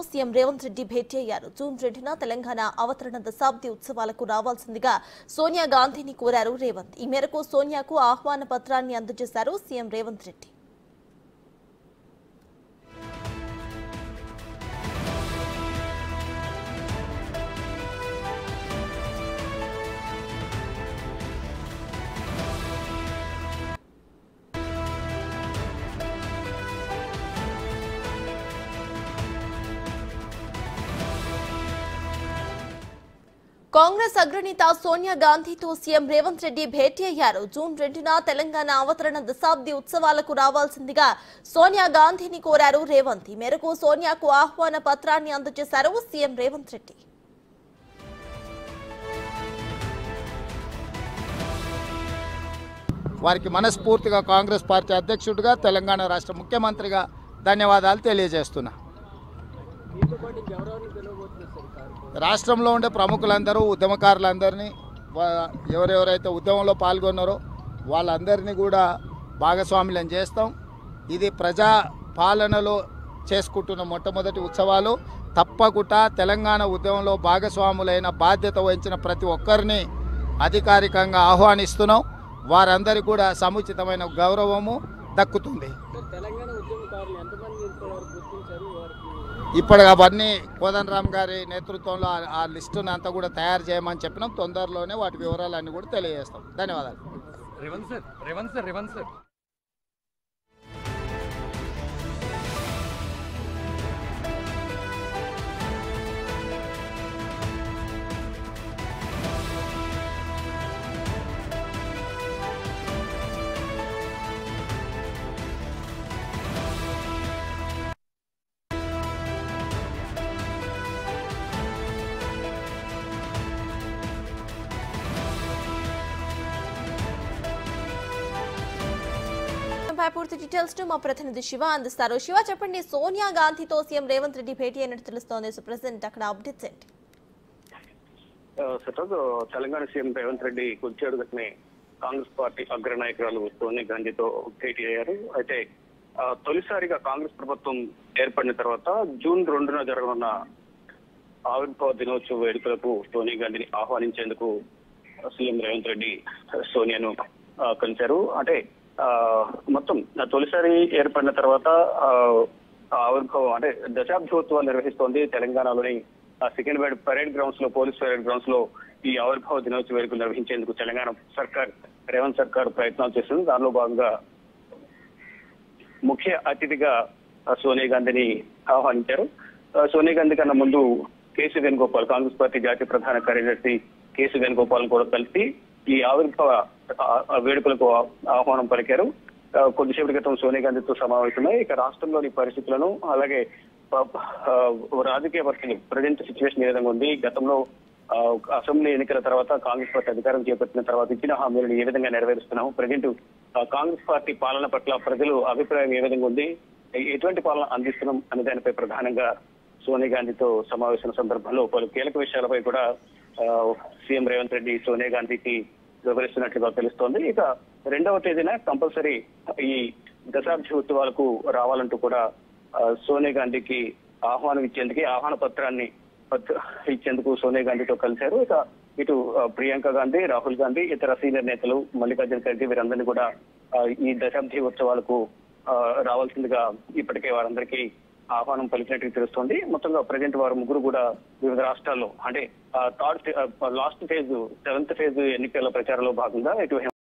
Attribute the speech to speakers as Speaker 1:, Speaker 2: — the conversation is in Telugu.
Speaker 1: సీఎం రేవంత్ రెడ్డి భేటీ అయ్యారు. జూన్ 2న తెలంగాణ అవతరణ దశాబ్ది ఉత్సవాలకు రావాల్సిందిగా సోనియా గాంధీని కోరారు రేవంత్. ఈ మేరకు సోనియాకు ఆహ్వాన పత్రాన్ని అందజేశారు సీఎం రేవంత్ రెడ్డి. కాంగ్రెస్ అగ్రనేత సోనియా గాంధీతో సీఎం రేవంత్ రెడ్డి భేటీ అయ్యారు. జూన్ 2న తెలంగాణ అవతరణ దశాబ్ది ఉత్సవాలకు రావాల్సిందిగా సోనియా గాంధీని కోరారు రేవంత్. ఈ మేరకు సోనియాకు ఆహ్వాన పత్రాన్ని అందజేశారు సీఎం రేవంత్ రెడ్డి.
Speaker 2: వారికి మనస్ఫూర్తిగా కాంగ్రెస్ పార్టీ అధ్యక్షుడిగా తెలంగాణ రాష్ట్ర ముఖ్యమంత్రిగా ధన్యవాదాలు తెలియజేస్తున్నా. రాష్ట్రంలో ఉండే ప్రముఖులందరూ ఉద్యమకారులందరినీ ఎవరెవరైతే ఉద్యమంలో పాల్గొన్నారో వాళ్ళందరినీ కూడా భాగస్వాములను చేస్తాం. ఇది ప్రజా పాలనలో చేసుకుంటున్న మొట్టమొదటి ఉత్సవాలు. తప్పకుండా తెలంగాణ ఉద్యమంలో భాగస్వాములైన బాధ్యత వహించిన ప్రతి ఒక్కరిని అధికారికంగా ఆహ్వానిస్తున్నాం. వారందరికీ కూడా సముచితమైన గౌరవము దక్కుతుంది. ఇప్పుడు అవన్నీ కోదండరామ్ గారి నేతృత్వంలో ఆ లిస్టును అంతా కూడా తయారు చేయమని చెప్పినాం. తొందరలోనే వాటి వివరాలన్నీ కూడా తెలియజేస్తాం. ధన్యవాదాలు.
Speaker 3: రేవంత్ సార్
Speaker 1: పూర్తి డీటెయిల్స్ మా ప్రతినిధి శివ అందిస్తారు. శివ, చెప్పండి, సోనియా గాంధీతో సీఎం రేవంత్ రెడ్డి భేటీ అయినట్టు తెలుస్తోంది. సో ప్రెసెంట్ అక్కడ అప్డేట్స్ ఏంటి?
Speaker 4: తెలంగాణ సీఎం రేవంత్ రెడ్డి కొద్దిసేపటినే కాంగ్రెస్ పార్టీ అగ్రనాయకురాలు సోనియా గాంధీతో భేటీ అయ్యారు. అయితే తొలిసారిగా కాంగ్రెస్ ప్రభుత్వం ఏర్పడిన తర్వాత జూన్ 2న జరగనున్న ఆవిర్భావ దినోత్సవ వేడుకలకు సోనియా గాంధీని ఆహ్వానించేందుకు సీఎం రేవంత్ రెడ్డి సోనియాను కలిశారు. అంటే మొత్తం తొలిసారి ఏర్పడిన తర్వాత ఆవిర్భావం అంటే దశాబ్దోత్సవాలు నిర్వహిస్తోంది తెలంగాణలోని సికింద్రాబాద్ పరేడ్ గ్రౌండ్స్ లో, పోలీస్ పరేడ్ గ్రౌండ్స్ లో ఈ ఆవిర్భావ దినోత్సవ వేడుకలు నిర్వహించేందుకు తెలంగాణ సర్కార్, రేవంత్ సర్కార్ ప్రయత్నాలు చేస్తుంది. దానిలో భాగంగా ముఖ్య అతిథిగా సోనియా గాంధీని ఆహ్వానించారు. సోనియా గాంధీ కన్నా ముందు కేసీ వేణుగోపాల్, కాంగ్రెస్ పార్టీ జాతీయ ప్రధాన కార్యదర్శి కేసీ వేణుగోపాల్ కూడా కలిసి ఈ ఆవిర్భావ వేడుకలకు ఆహ్వానం పలికారు. కొద్దిసేపటి క్రితం సోనియా గాంధీతో సమావేశమై ఇక రాష్ట్రంలోని పరిస్థితులను, అలాగే రాజకీయ పరిస్థితులు, ప్రజెంట్ సిచ్యువేషన్ ఏ విధంగా ఉంది, గతంలో అసెంబ్లీ ఎన్నికల తర్వాత కాంగ్రెస్ పార్టీ అధికారం చేపట్టిన తర్వాత ఇచ్చిన హామీలను ఏ విధంగా నెరవేరుస్తున్నాము, ప్రజెంట్ కాంగ్రెస్ పార్టీ పాలన పట్ల ప్రజలు అభిప్రాయం ఏ విధంగా ఉంది, ఎటువంటి పాలన అందిస్తున్నాం అనే దానిపై ప్రధానంగా సోనియా గాంధీతో సమావేశం సందర్భంలో పలు కీలక విషయాలపై కూడా సీఎం రేవంత్ రెడ్డి సోనియా గాంధీకి వివరిస్తున్నట్లుగా తెలుస్తోంది. ఇక 2వ తేదీన కంపల్సరీ ఈ దశాబ్ది ఉత్సవాలకు రావాలంటూ కూడా సోనియా గాంధీకి ఆహ్వానం ఇచ్చేందుకు, ఆహ్వాన పత్రాన్ని ఇచ్చేందుకు సోనియా గాంధీతో కలిశారు. ఇక ఇటు ప్రియాంక గాంధీ, రాహుల్ గాంధీ, ఇతర సీనియర్ నేతలు, మల్లికార్జున ఖర్గే వీరందరినీ కూడా ఈ దశాబ్ది ఉత్సవాలకు రావాల్సిందిగా ఇప్పటికే వారందరికీ ఆహ్వానం పలికినట్టు తెలుస్తోంది. మొత్తంగా ప్రజెంట్ వారు ముగ్గురు కూడా వివిధ రాష్ట్రాల్లో అంటే లాస్ట్ ఫేజ్ 7th ఫేజ్ ఎన్నికల ప్రచారంలో భాగంగా ఇటు